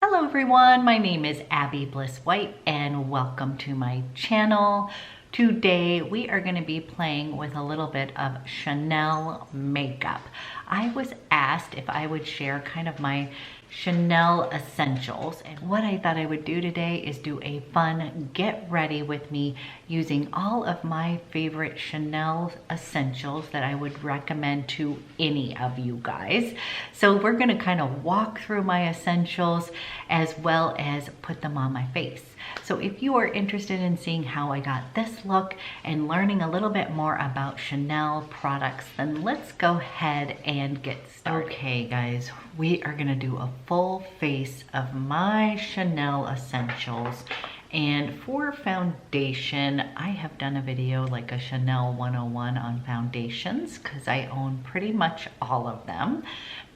Hello everyone, my name is Abby Bliss White and welcome to my channel. Today we are going to be playing with a little bit of Chanel makeup. I was asked if I would share kind of my Chanel essentials, and what I thought I would do today is do a fun get ready with me using all of my favorite Chanel essentials that I would recommend to any of you guys. So we're going to kind of walk through my essentials as well as put them on my face. So if you are interested in seeing how I got this look and learning a little bit more about Chanel products, then let's go ahead and get started. Okay guys, we are gonna do a full face of my Chanel essentials. And for foundation, I have done a video like a Chanel 101 on foundations because I own pretty much all of them.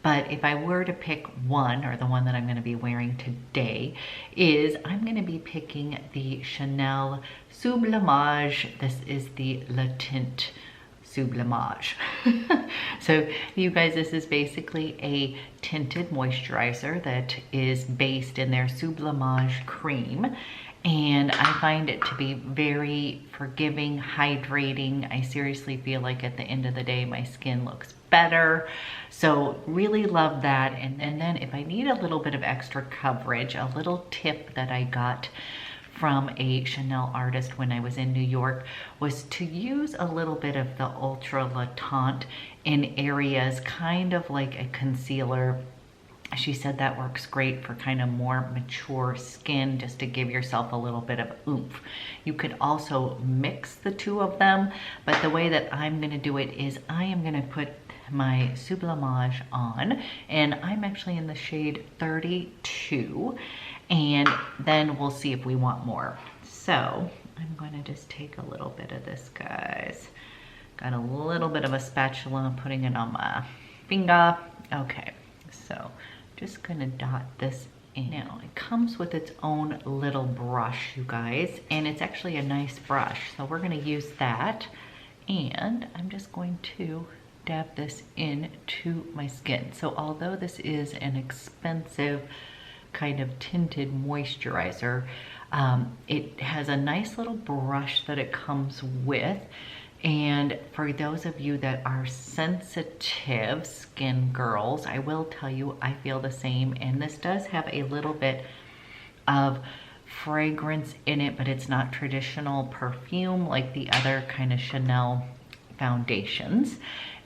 But if I were to pick one, or the one that I'm going to be wearing today, I'm going to be picking the Chanel SUBLIMAGE. This is the TEINT SUBLIMAGE. So you guys, this is basically a tinted moisturizer that is based in their SUBLIMAGE cream. And I find it to be very forgiving, hydrating. I seriously feel like at the end of the day, my skin looks better. So really love that. And then if I need a little bit of extra coverage, a little tip that I got from a Chanel artist when I was in New York was to use a little bit of the Ultra Le Tint in areas kind of like a concealer. She said that works great for kind of more mature skin, just to give yourself a little bit of oomph. You could also mix the two of them, but the way that I'm gonna do it is I am gonna put my SUBLIMAGE on, and I'm actually in the shade 32, and then we'll see if we want more. So I'm gonna just take a little bit of this, guys. Got a little bit of a spatula, I'm putting it on my finger. Okay, so just gonna dot this in. Now it comes with its own little brush, you guys, and it's actually a nice brush, so we're gonna use that. And I'm just going to dab this into my skin. So although this is an expensive kind of tinted moisturizer, it has a nice little brush that it comes with. And for those of you that are sensitive skin girls, I will tell you I feel the same, and this does have a little bit of fragrance in it, but it's not traditional perfume like the other kind of Chanel foundations.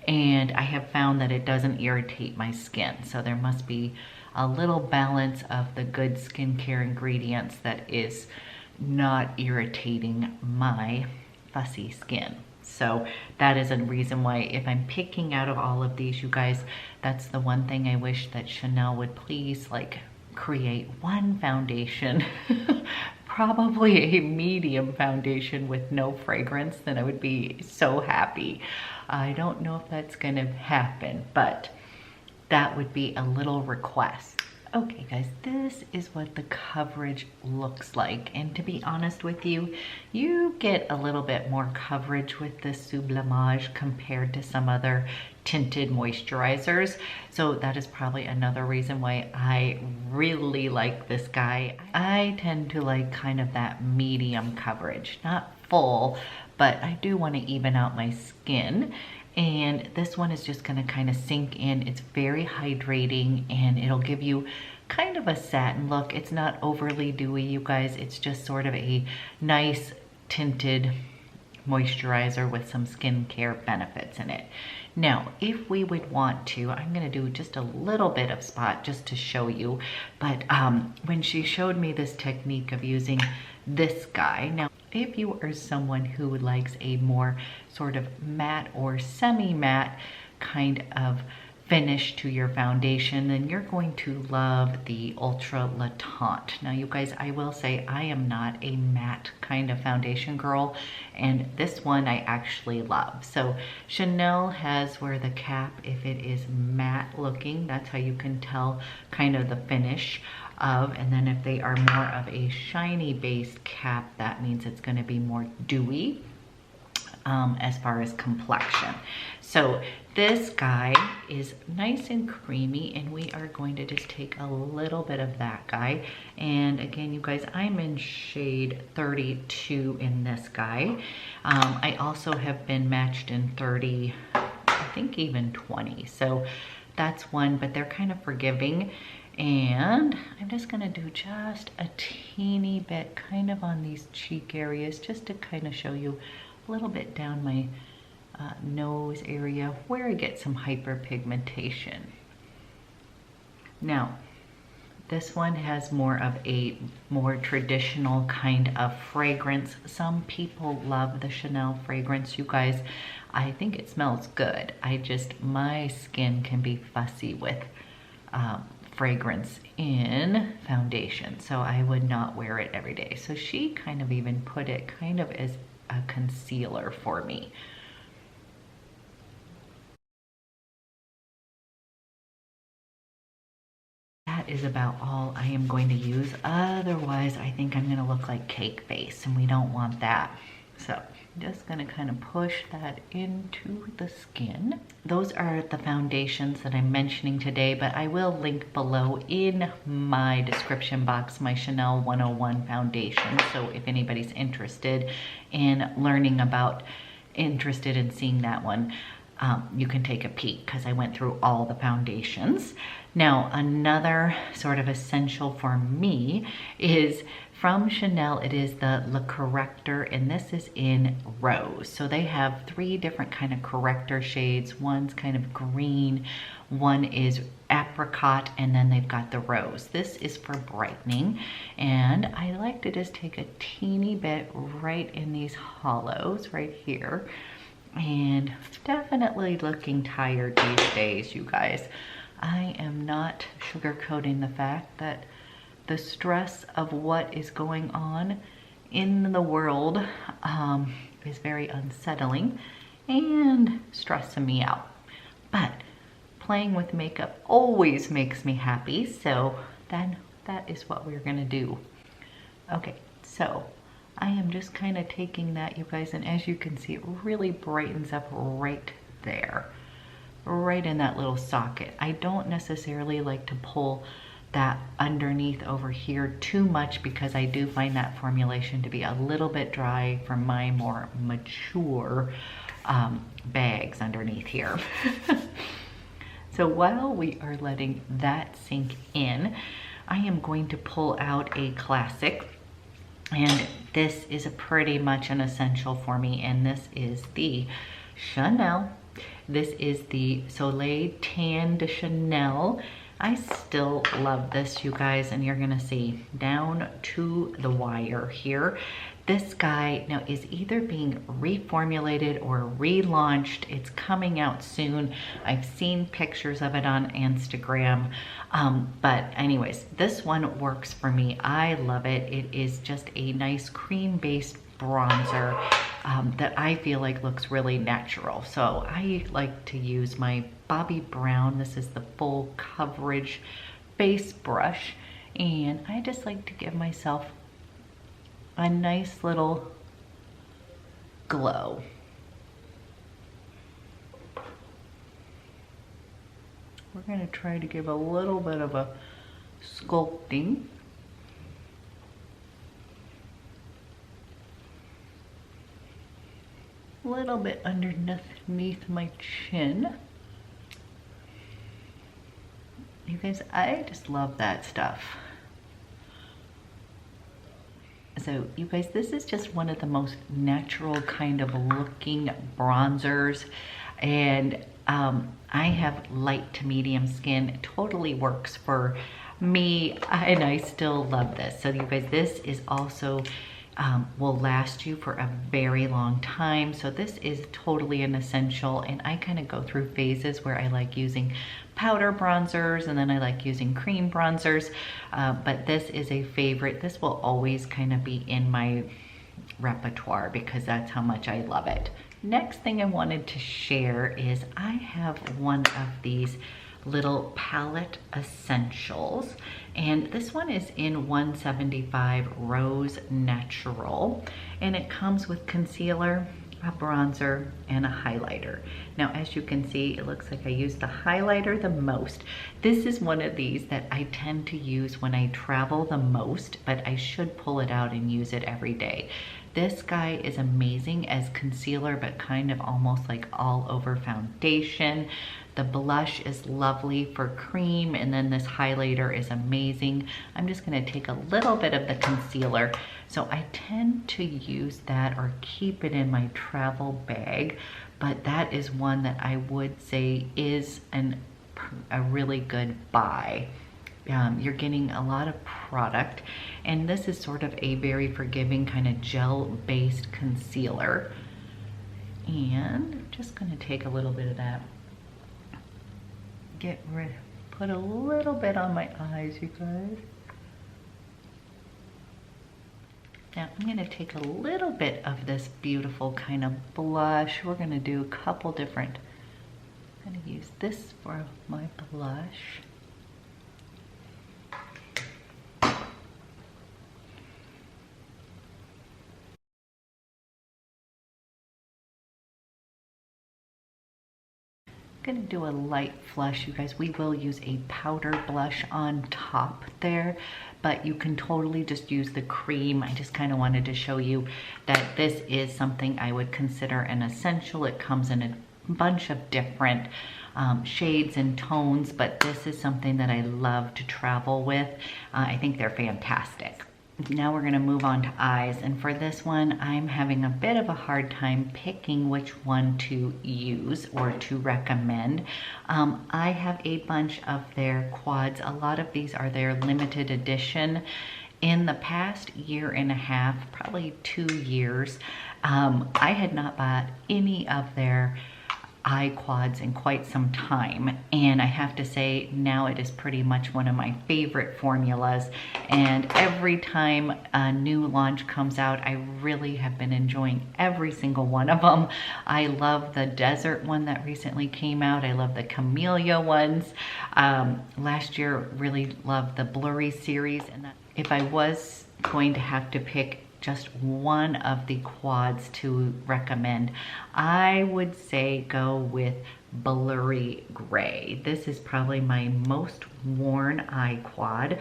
And I have found that it doesn't irritate my skin, so there must be a little balance of the good skincare ingredients that is not irritating my fussy skin. So that is a reason why, if I'm picking out of all of these, you guys, that's the one thing I wish that Chanel would please like create one foundation, probably a medium foundation with no fragrance, then I would be so happy. I don't know if that's gonna happen, but that would be a little request. Okay guys, this is what the coverage looks like, and to be honest with you, you get a little bit more coverage with this SUBLIMAGE compared to some other tinted moisturizers. So that is probably another reason why I really like this guy. I tend to like kind of that medium coverage, not full, but I do want to even out my skin. And this one is just gonna kind of sink in. It's very hydrating, and it'll give you kind of a satin look. It's not overly dewy, you guys. It's just sort of a nice tinted moisturizer with some skincare benefits in it. Now, if we would want to, I'm gonna do just a little bit of spot just to show you, but when she showed me this technique of using this guy, now if you are someone who likes a more sort of matte or semi-matte kind of finish to your foundation, then you're going to love the Ultra Le Tint. Now you guys, I will say I am not a matte kind of foundation girl, and this one I actually love. So Chanel has where the cap, if it is matte looking, that's how you can tell kind of the finish of, and then if they are more of a shiny based cap, that means it's going to be more dewy. as far as complexion. So this guy is nice and creamy, and we are going to just take a little bit of that guy. And again, you guys, I'm in shade 32 in this guy. I also have been matched in 30, I think even 20. So that's one, but they're kind of forgiving. And I'm just gonna do just a teeny bit kind of on these cheek areas, just to kind of show you a little bit down my nose area where I get some hyperpigmentation. Now, this one has more of a more traditional kind of fragrance. Some people love the Chanel fragrance, you guys. I think it smells good. My skin can be fussy with fragrance in foundation, so I would not wear it every day. So she kind of even put it kind of as a concealer for me. That is about all I am going to use. Otherwise, I think I'm gonna look like cake face, and we don't want that. So I'm just gonna kind of push that into the skin. Those are the foundations that I'm mentioning today, but I will link below in my description box my Chanel 101 foundation. So if anybody's interested in learning about, interested in seeing that one, you can take a peek, because I went through all the foundations. Now, another sort of essential for me is from Chanel. It is the Le Correcteur, and this is in Rose. So they have 3 different kind of corrector shades. One's kind of green, one is apricot, and then they've got the rose. This is for brightening, and I like to just take a teeny bit right in these hollows right here. And definitely looking tired these days, you guys. I am not sugarcoating the fact that the stress of what is going on in the world is very unsettling and stressing me out. But playing with makeup always makes me happy, so then that is what we're gonna do. Okay, so I am just kind of taking that, you guys, and as you can see, it really brightens up right there, right in that little socket. I don't necessarily like to pull that underneath over here too much, because I do find that formulation to be a little bit dry for my more mature bags underneath here. So while we are letting that sink in, I am going to pull out a classic. And this is pretty much an essential for me, and this is the Chanel. This is the Soleil Tan de Chanel. I still love this, you guys, and you're gonna see down to the wire here. This guy now is either being reformulated or relaunched. It's coming out soon. I've seen pictures of it on Instagram. But anyways, this one works for me. I love it. It is just a nice cream-based bronzer that I feel like looks really natural. So I like to use my Bobbi Brown. This is the full coverage base brush. And I just like to give myself a nice little glow. We're going to try to give a little bit of a sculpting. A little bit underneath my chin. You guys, I just love that stuff. So you guys, this is just one of the most natural kind of looking bronzers, and I have light to medium skin. It totally works for me, and I still love this. So you guys, this is also will last you for a very long time. So this is totally an essential, and I kind of go through phases where I like using powder bronzers and then I like using cream bronzers, but this is a favorite. This will always kind of be in my repertoire because that's how much I love it. Next thing I wanted to share is I have one of these little palette essentials, and this one is in 175 Rose Natural, and it comes with concealer, a bronzer, and a highlighter. Now, as you can see, it looks like I use the highlighter the most. This is one of these that I tend to use when I travel the most, but I should pull it out and use it every day. This guy is amazing as concealer, but kind of almost like all over foundation. The blush is lovely for cream, and then this highlighter is amazing. I'm just gonna take a little bit of the concealer. So I tend to use that or keep it in my travel bag, but that is one that I would say is a really good buy. You're getting a lot of product, and this is sort of a very forgiving kind of gel-based concealer. And I'm just gonna take a little bit of that. Put a little bit on my eyes, you guys. Now I'm gonna take a little bit of this beautiful kind of blush. We're gonna do a couple different, I'm gonna use this for my blush. Gonna do a light flush, you guys. We will use a powder blush on top there, but you can totally just use the cream. I just kind of wanted to show you that this is something I would consider an essential. It comes in a bunch of different shades and tones, but this is something that I love to travel with. I think they're fantastic. Now we're gonna move on to eyes, and for this one I'm having a bit of a hard time picking which one to use or to recommend. I have a bunch of their quads. A lot of these are their limited edition. In the past year and a half, probably 2 years, I had not bought any of their eye quads in quite some time, and I have to say now it is pretty much one of my favorite formulas, and every time a new launch comes out I really have been enjoying every single one of them. I love the desert one that recently came out. I love the camellia ones. Last year really loved the blurry series, and if I was going to have to pick just one of the quads to recommend, I would say go with Blurry Gray. This is probably my most worn eye quad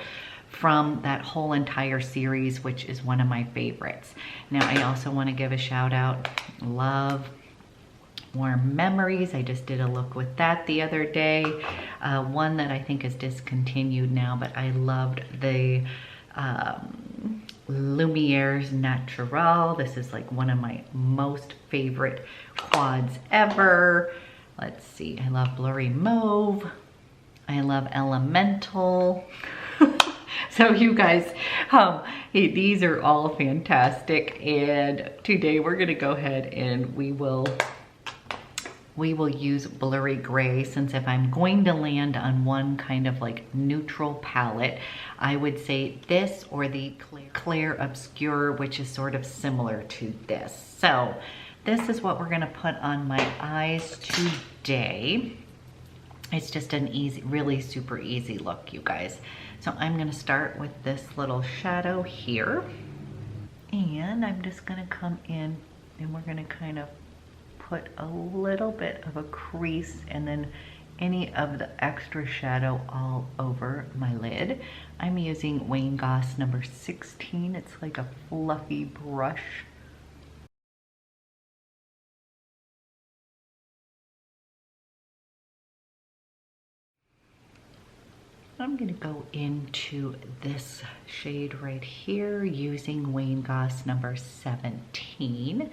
from that whole entire series, which is one of my favorites. Now I also want to give a shout out, love Warm Memories. I just did a look with that the other day. One that I think is discontinued now, but I loved the Lumiere's Natural. This is like one of my most favorite quads ever. Let's see, I love Blurry Mauve. I love Elemental. So you guys, these are all fantastic, and today we're gonna go ahead and we will use Blurry Gray, since if I'm going to land on one kind of like neutral palette, I would say this or the Clair Obscure, which is sort of similar to this. So this is what we're gonna put on my eyes today. It's just an easy, really super easy look, you guys. So I'm gonna start with this little shadow here, and I'm just gonna come in and we're gonna kind of put a little bit of a crease and then any of the extra shadow all over my lid. I'm using Wayne Goss number 16. It's like a fluffy brush. I'm gonna go into this shade right here using Wayne Goss number 17.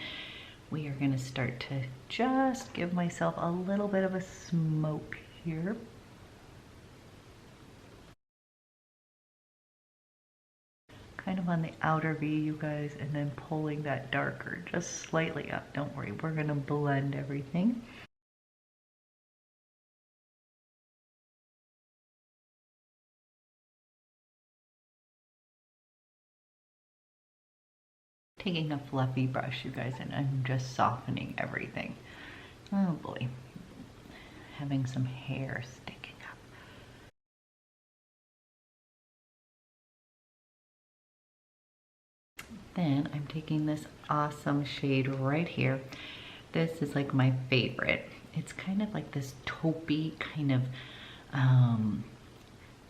We are gonna start to just give myself a little bit of a smoke here. Kind of on the outer V, you guys, and then pulling that darker just slightly up. Don't worry, we're gonna blend everything. Taking a fluffy brush, you guys, and I'm just softening everything. Oh boy, having some hair sticking up. Then I'm taking this awesome shade right here, This is like my favorite. It's kind of like this taupey kind of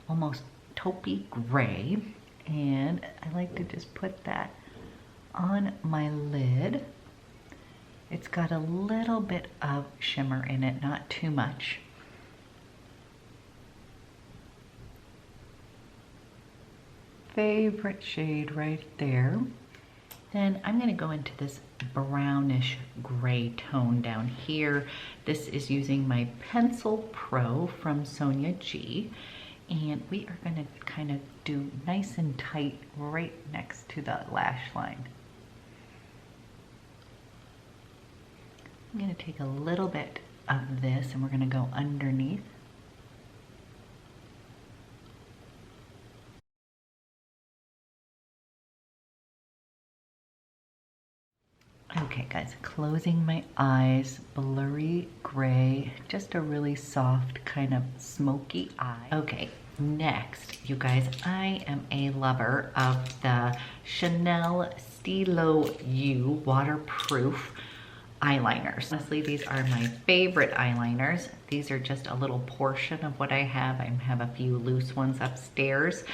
almost taupey gray, and I like to just put that on my lid. It's got a little bit of shimmer in it, not too much. Favorite shade right there. Then I'm going to go into this brownish gray tone down here. This is using my Pencil Pro from Sonia G. And we are going to kind of do nice and tight right next to the lash line. I'm going to take a little bit of this and we're going to go underneath. Okay guys, closing my eyes, blurry gray, just a really soft kind of smoky eye. Okay, next, you guys, I am a lover of the Chanel STYLO U waterproof eyeliners. Honestly, these are my favorite eyeliners. These are just a little portion of what I have. I have a few loose ones upstairs.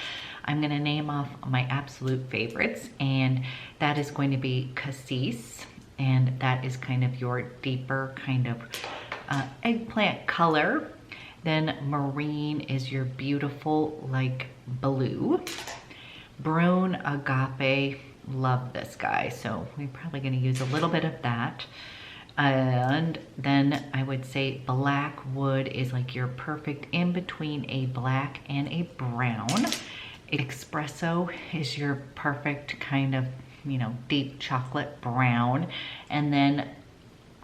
I'm gonna name off my absolute favorites, and that is going to be Cassis, and that is kind of your deeper kind of eggplant color. Then Marine is your beautiful like blue. Brun Agape, love this guy, so we're probably gonna use a little bit of that. And then I would say Black Wood is like your perfect in between a black and a brown. Espresso is your perfect kind of, you know, deep chocolate brown. And then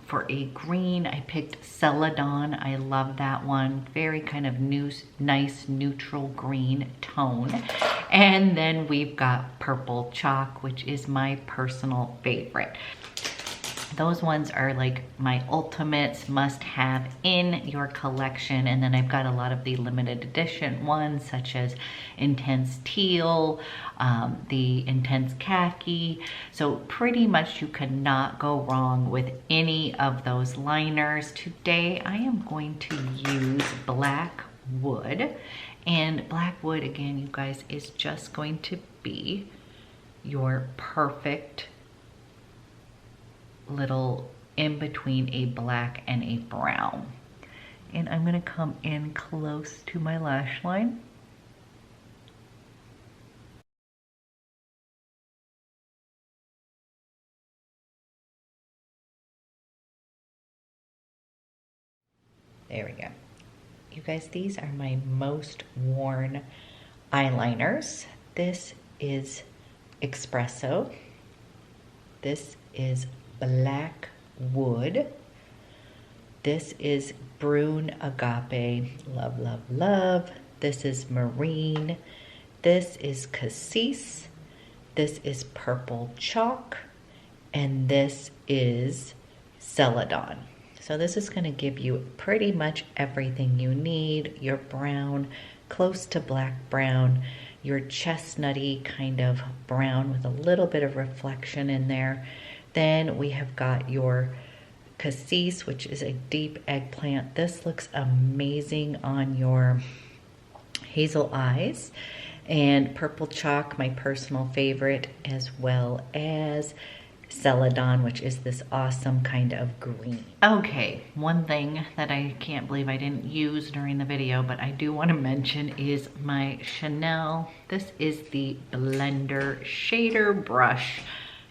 for a green, I picked Celadon. I love that one. Very kind of nice neutral green tone. And then we've got Purple Choc, which is my personal favorite. Those ones are like my ultimates must have in your collection. And then I've got a lot of the limited edition ones such as Intense Teal, the Intense Khaki. So pretty much you cannot go wrong with any of those liners. Today I am going to use Black Wood. And Black Wood, again, you guys, is just going to be your perfect little in between a black and a brown. And I'm gonna come in close to my lash line. There we go. You guys, these are my most worn eyeliners. This is Espresso. This is Black Wood. This is Brun Agape. Love, love, love. This is Marine. This is Cassis. This is Purple Choc. And this is Celadon. So this is going to give you pretty much everything you need. Your brown, close to black brown. Your chestnutty kind of brown with a little bit of reflection in there. Then we have got your Cassis, which is a deep eggplant. This looks amazing on your hazel eyes. And Purple Choc, my personal favorite, as well as Celadon, which is this awesome kind of green. Okay, one thing that I can't believe I didn't use during the video, but I do want to mention is my Chanel. This is the Blender Shader Brush.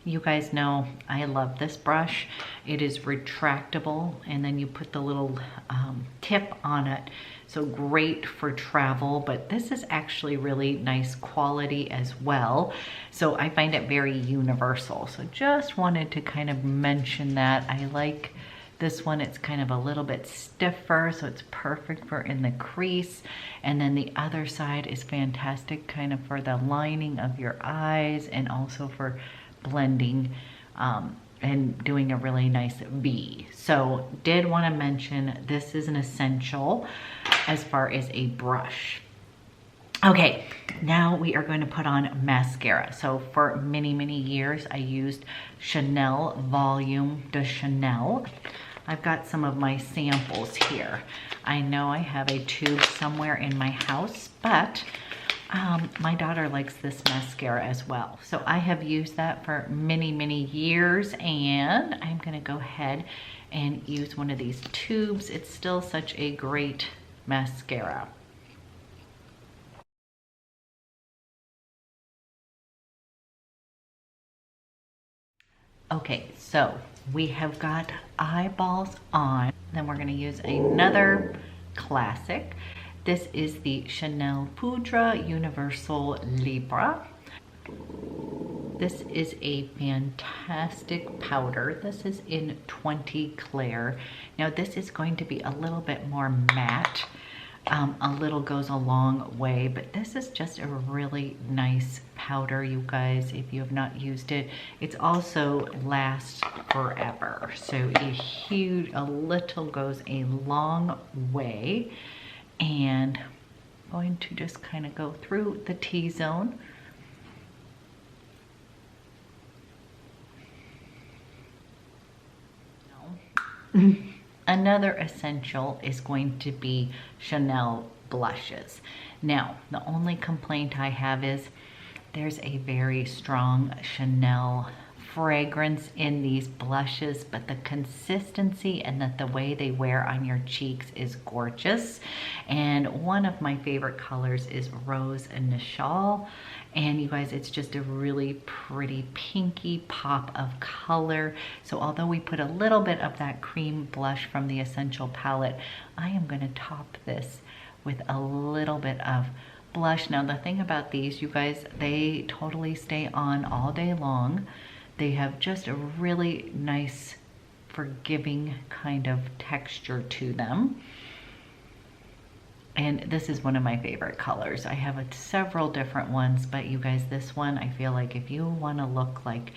You guys know I love this brush. It is retractable, and then you put the little tip on it. So great for travel, but this is actually really nice quality as well. So I find it very universal. So just wanted to kind of mention that. I like this one. It's kind of a little bit stiffer, so it's perfect for in the crease. And then the other side is fantastic kind of for the lining of your eyes and also for blending and doing a really nice V. So did want to mention this is an essential as far as a brush. Okay, now we are going to put on mascara. So for many, many years, I used Chanel Volume de Chanel. I've got some of my samples here. I know I have a tube somewhere in my house, but my daughter likes this mascara as well. So I have used that for many, many years, and I'm gonna go ahead and use one of these tubes. It's still such a great mascara. Okay, so we have got eyeballs on. Then we're gonna use another classic. This is the Chanel Poudre Universelle Libre. This is a fantastic powder. This is in 20 Clear. Now this is going to be a little bit more matte. A little goes a long way, but this is just a really nice powder, you guys. If you have not used it, it's also lasts forever. So a little goes a long way. And I'm going to just kind of go through the T-zone. Another essential is going to be Chanel blushes. Now, the only complaint I have is there's a very strong Chanel fragrance in these blushes, but the consistency and the way they wear on your cheeks is gorgeous. And one of my favorite colors is Rose and Nichal. And you guys, it's just a really pretty pinky pop of color. So although we put a little bit of that cream blush from the Essential palette, I am going to top this with a little bit of blush. Now the thing about these, you guys, they totally stay on all day long. They have just a really nice, forgiving kind of texture to them. And this is one of my favorite colors. I have several different ones, but you guys, this one, I feel like if you want to look like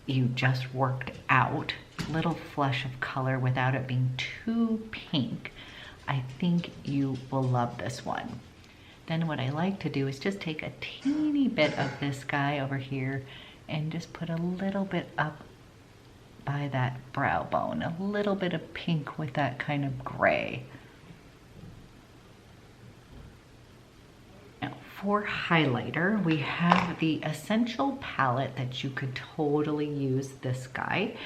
you just worked out, little flush of color without it being too pink, I think you will love this one. Then what I like to do is just take a teeny bit of this guy over here and just put a little bit up by that brow bone, a little bit of pink with that kind of gray. Now for highlighter, we have the Essential palette that you could totally use this guy.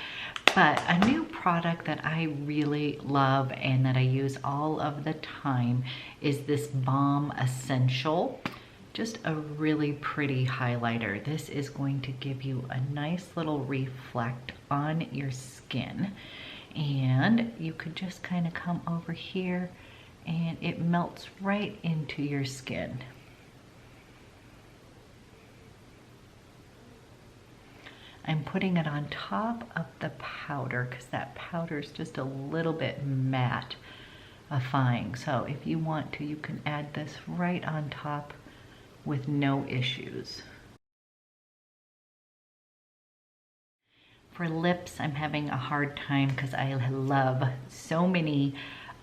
But a new product that I really love and that I use all of the time is this BAUME Essential. Just a really pretty highlighter. This is going to give you a nice little reflect on your skin. And you could just kind of come over here and it melts right into your skin. I'm putting it on top of the powder because that powder is just a little bit mattifying. So if you want to, you can add this right on top with no issues. For lips, I'm having a hard time because I love so many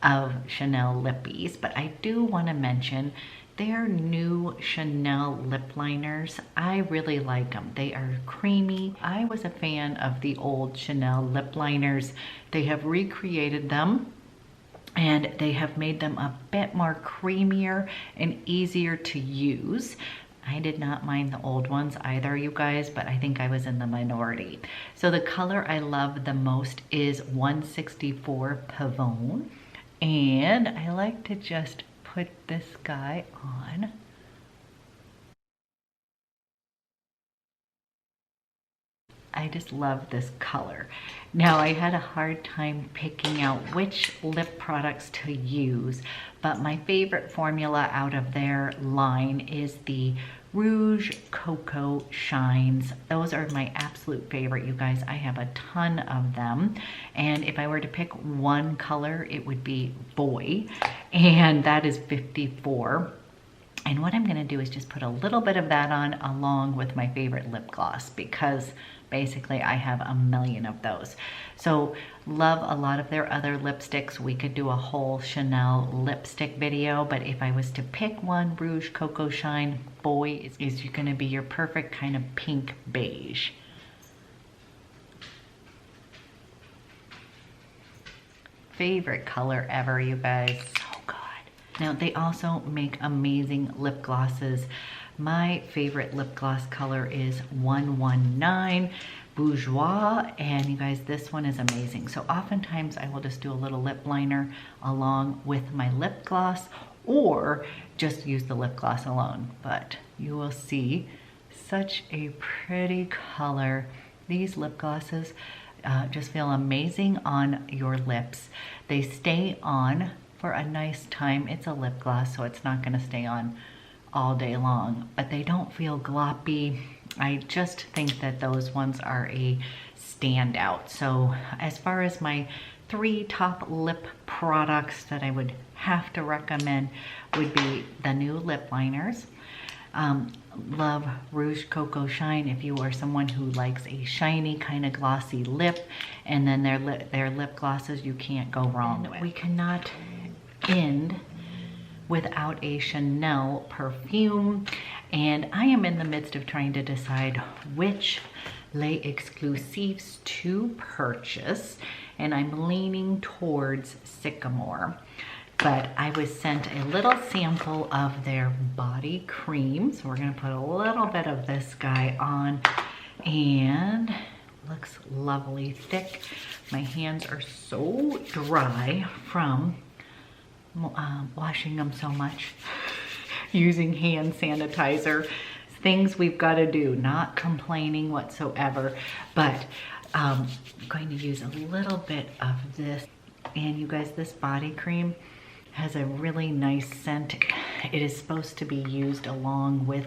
of Chanel lippies, but I do want to mention their new Chanel lip liners. I really like them. They are creamy. I was a fan of the old Chanel lip liners. They have recreated them and they have made them a bit more creamier and easier to use. I did not mind the old ones either, you guys, but I think I was in the minority. So the color I love the most is 164 Pivone. And I like to just put this guy on. I just love this color. Now I had a hard time picking out which lip products to use, but my favorite formula out of their line is the Rouge Cocoa Shines. Those are my absolute favorite, you guys. I have a ton of them. And if I were to pick one color, it would be Boy. And that is 54. And what I'm gonna do is just put a little bit of that on along with my favorite lip gloss, because basically I have a million of those. So love a lot of their other lipsticks. We could do a whole Chanel lipstick video, but if I was to pick one, Rouge Coco Shine, boy, is gonna be your perfect kind of pink beige. Favorite color ever, you guys. So good. Now they also make amazing lip glosses. My favorite lip gloss color is 119 Bourgeois, and you guys, this one is amazing. So oftentimes I will just do a little lip liner along with my lip gloss, or just use the lip gloss alone. But you will see such a pretty color. These lip glosses just feel amazing on your lips. They stay on for a nice time. It's a lip gloss, so it's not gonna stay on all day long, but they don't feel gloppy. I just think that those ones are a standout. So as far as my 3 top lip products that I would have to recommend would be the new lip liners. Love Rouge Coco Shine if you are someone who likes a shiny kind of glossy lip, and then their lip glosses you can't go wrong with. We cannot end without a Chanel perfume, and I am in the midst of trying to decide which Les Exclusifs to purchase, and I'm leaning towards Sycamore. But I was sent a little sample of their body cream, so we're gonna put a little bit of this guy on, and looks lovely thick. My hands are so dry from washing them so much, using hand sanitizer. Things we've got to do, not complaining whatsoever, but I'm going to use a little bit of this. And you guys, this body cream has a really nice scent. It is supposed to be used along with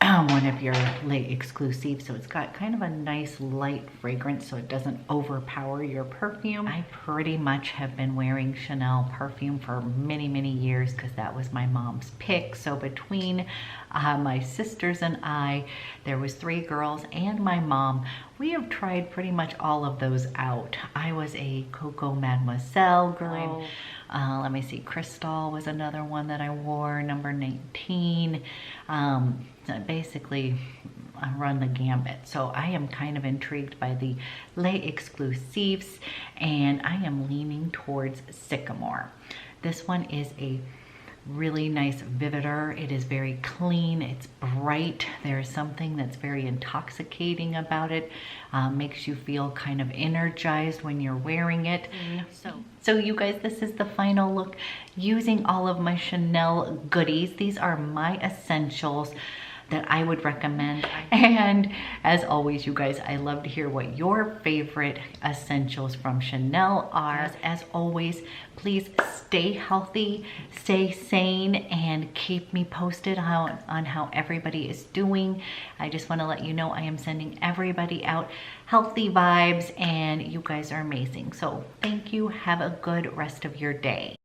one of your Les Exclusifs, so it's got kind of a nice light fragrance so it doesn't overpower your perfume. I pretty much have been wearing Chanel perfume for many years because that was my mom's pick. So between my sisters and I, there was 3 girls and my mom, we have tried pretty much all of those out. I was a Coco Mademoiselle girl. Let me see, Crystal was another one that I wore, number 19. Basically, I run the gambit. So I am kind of intrigued by the Les Exclusifs, and I am leaning towards Sycamore. This one is a really nice vivider. It is very clean, it's bright. There's something that's very intoxicating about it. Makes you feel kind of energized when you're wearing it. So you guys, this is the final look using all of my Chanel goodies. These are my essentials that I would recommend. And as always, you guys, I love to hear what your favorite essentials from Chanel are. As always, please stay healthy, stay sane, and keep me posted on how everybody is doing. I just want to let you know I am sending everybody out healthy vibes, and you guys are amazing. So thank you. Have a good rest of your day.